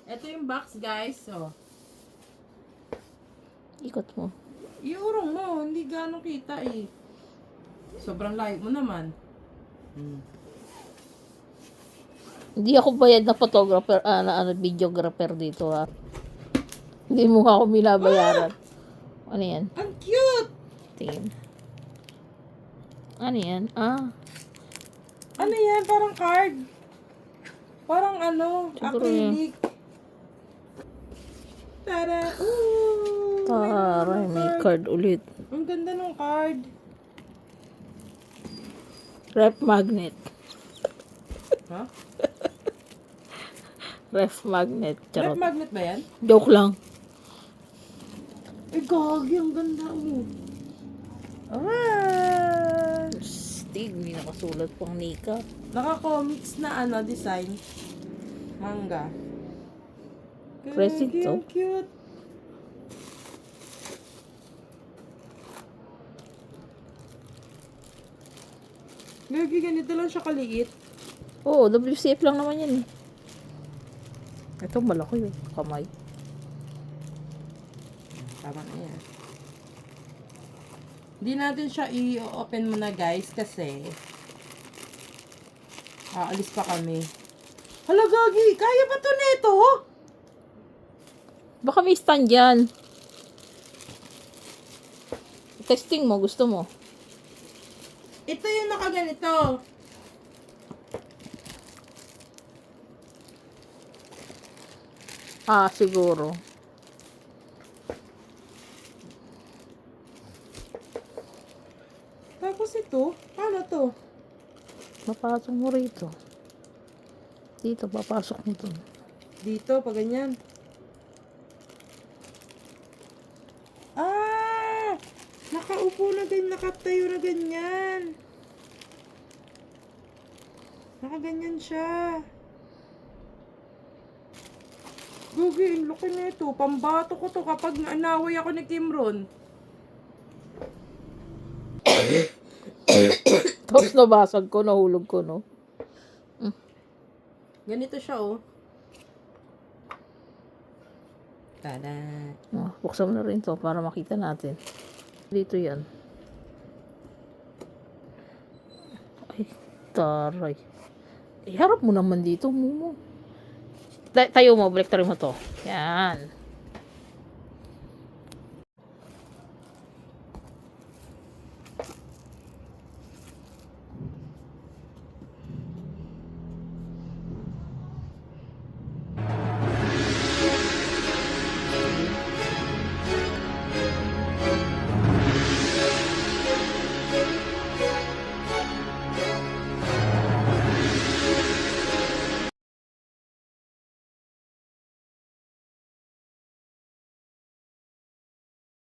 Ito yung box, guys. So, Ikot mo. iurong mo. Hindi ganong kita eh. Sobrang layo mo naman. Hindi ako bayad na photographer, videographer dito ha. Hindi mo ako binabayaran. Ano yan? Ang cute! Tingin. Ano yan? Ah, Ano yan? Parang card. Parang ano, Siguro acrylic. Tara! Ooh! taray, may card ulit. Ang ganda ng card. Ref magnet. Ha? Ref magnet. Ref Charot. magnet ba yan? Joke lang. Eh, gagi. Ang ganda mo. Alright! Stig, may nakasulat pang Nika. Naka-comics na ano, design. Manga. Present Gagi, to. ang cute. Gagi, ganito lang siya kaliit. Oo, WCF lang naman yan eh. Ito malaki yung kamay. Tama na yan. Hindi natin siya i-open muna guys kasi aalis pa kami. Hala Gagi, kaya ba to neto? Baka may stand dyan. Testing mo, gusto mo. Ito yung nakaganito. Ah, siguro. Tapos ito, paano to? Papasok mo rito. Dito, papasok mo to. Dito, pa ganyan. Ah! Nakaupo na din, nakatayo na ganyan. Nakaganyan siya. Gugi, ang laki na ito. Pambato ko to kapag naaway ako ni Kimron. Tapos nabasag ko, nahulog ko, no? Ganito siya, oh. Tada! Ah, buksan mo na rin to para makita natin. Dito yan. Ay, taray. Iharap mo naman dito, Mumu. Tayo mo, balik mo to. Yan.